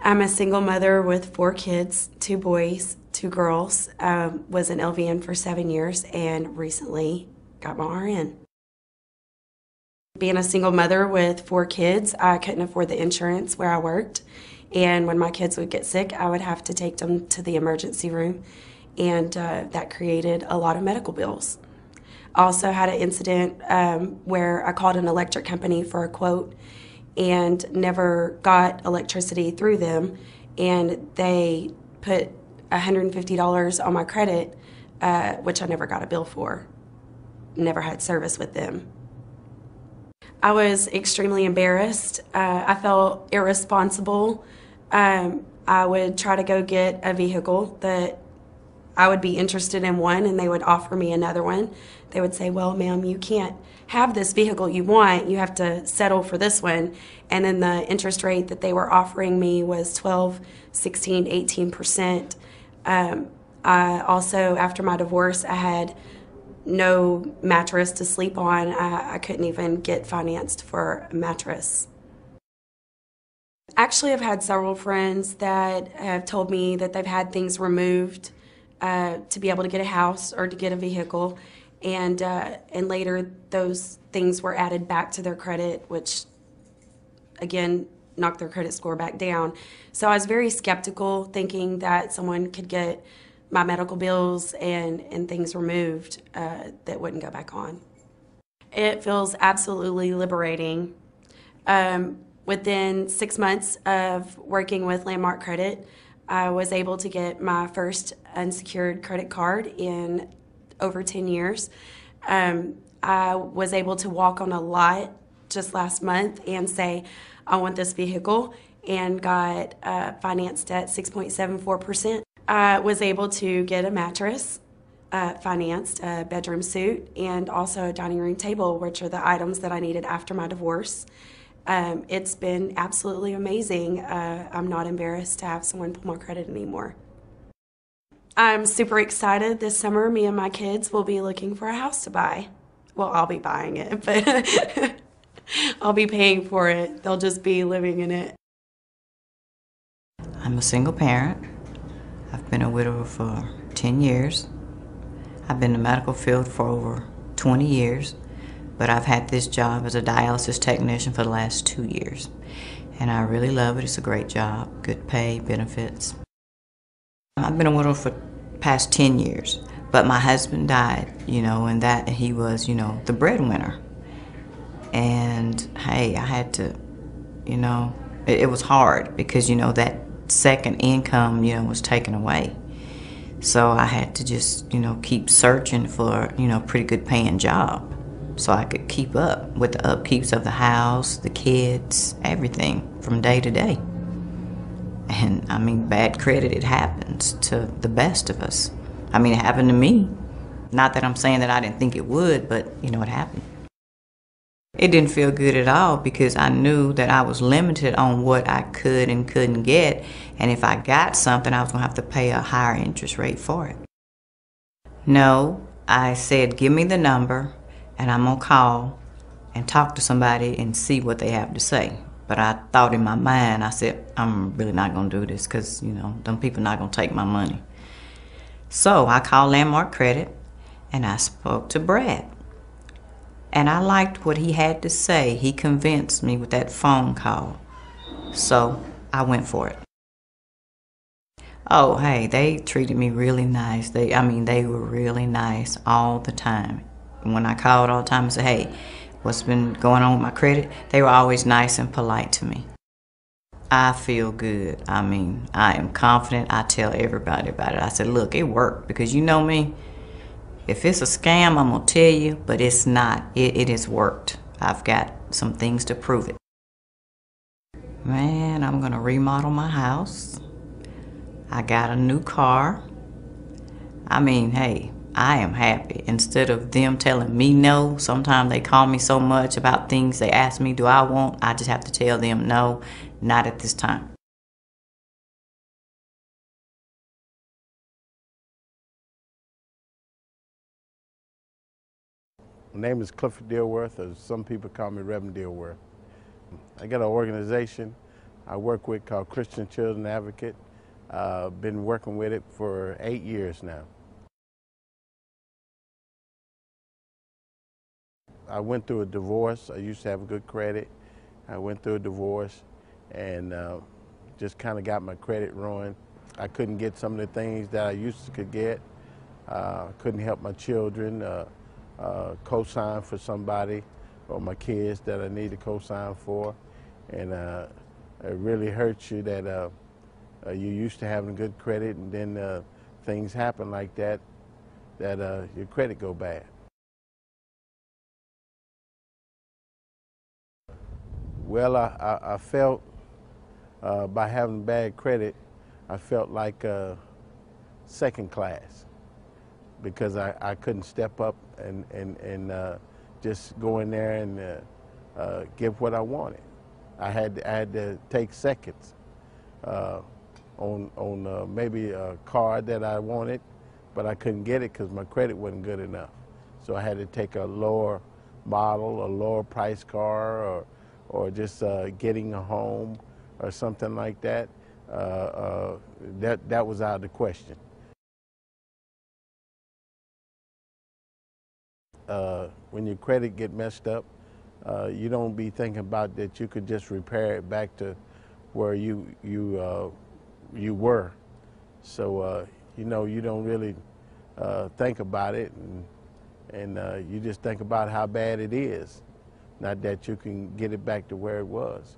I'm a single mother with 4 kids, 2 boys, 2 girls. Was an LVN for 7 years and recently got my RN. Being a single mother with 4 kids, I couldn't afford the insurance where I worked. And when my kids would get sick, I would have to take them to the emergency room. And that created a lot of medical bills. I also had an incident where I called an electric company for a quote and never got electricity through them, and they put $150 on my credit, which I never got a bill for. Never had service with them. I was extremely embarrassed. I felt irresponsible. I would try to go get a vehicle that I would be interested in one, and they would offer me another one. They would say, well, ma'am, you can't have this vehicle you want. You have to settle for this one. And then the interest rate that they were offering me was 12, 16, 18%. I also, after my divorce, I had no mattress to sleep on. I couldn't even get financed for a mattress. Actually, I've had several friends that have told me that they've had things removed to be able to get a house or to get a vehicle, and later those things were added back to their credit, which again knocked their credit score back down. So I was very skeptical, thinking that someone could get my medical bills and things removed that wouldn't go back on. It feels absolutely liberating. Within 6 months of working with Landmark Credit, I was able to get my first unsecured credit card in over 10 years. I was able to walk on a lot just last month and say, I want this vehicle, and got financed at 6.74%. I was able to get a mattress financed, a bedroom suite, and also a dining room table, which are the items that I needed after my divorce. It's been absolutely amazing. I'm not embarrassed to have someone pull my credit anymore. I'm super excited. This summer, me and my kids will be looking for a house to buy. Well, I'll be buying it, but I'll be paying for it. They'll just be living in it. I'm a single parent. I've been a widower for 10 years. I've been in the medical field for over 20 years. But I've had this job as a dialysis technician for the last 2 years. And I really love it. It's a great job, good pay, benefits. I've been a widow for the past 10 years. But my husband died, and that he was, the breadwinner. And hey, I had to, it was hard because, that second income, was taken away. So I had to just, keep searching for, a pretty good paying job, so I could keep up with the upkeeps of the house, the kids, everything from day to day. And I mean, bad credit, it happens to the best of us. I mean, it happened to me. Not that I'm saying that I didn't think it would, but it happened. It didn't feel good at all because I knew that I was limited on what I could and couldn't get. And if I got something, I was gonna have to pay a higher interest rate for it. No, I said, give me the number, and I'm gonna call and talk to somebody and see what they have to say. But I thought in my mind, I said, I'm really not gonna do this because, them people not gonna take my money. So I called Landmark Credit and I spoke to Brad. And I liked what he had to say. He convinced me with that phone call. So I went for it. Oh, hey, they treated me really nice. They were really nice all the time. When I called all the time and said, hey, what's been going on with my credit? They were always nice and polite to me. I feel good. I am confident. I tell everybody about it. I said, look, it worked because you know me. If it's a scam, I'm going to tell you, but it's not. It has worked. I've got some things to prove it. Man, I'm going to remodel my house. I got a new car. Hey, I am happy. Instead of them telling me no, sometimes they call me so much about things they ask me, do I want? I just have to tell them no, not at this time. My name is Clifford Dilworth, or some people call me Reverend Dilworth. I got an organization I work with called Christian Children Advocate. Been working with it for 8 years now. I went through a divorce. I used to have good credit. I went through a divorce and just kind of got my credit ruined. I couldn't get some of the things that I used to could get. Couldn't help my children, co-sign for somebody, or my kids that I need to co-sign for. And it really hurts you that you're used to having good credit, and then things happen like that, your credit go bad. Well, I felt by having bad credit, I felt like second class, because I couldn't step up and just go in there and give what I wanted. I had to take seconds on maybe a car that I wanted, but I couldn't get it because my credit wasn't good enough. So I had to take a lower model, a lower price car, or just getting a home or something like that. That was out of the question. When your credit get messed up, you don't be thinking about that you could just repair it back to where you were. So you know, you don't really think about it, and you just think about how bad it is, not that you can get it back to where it was.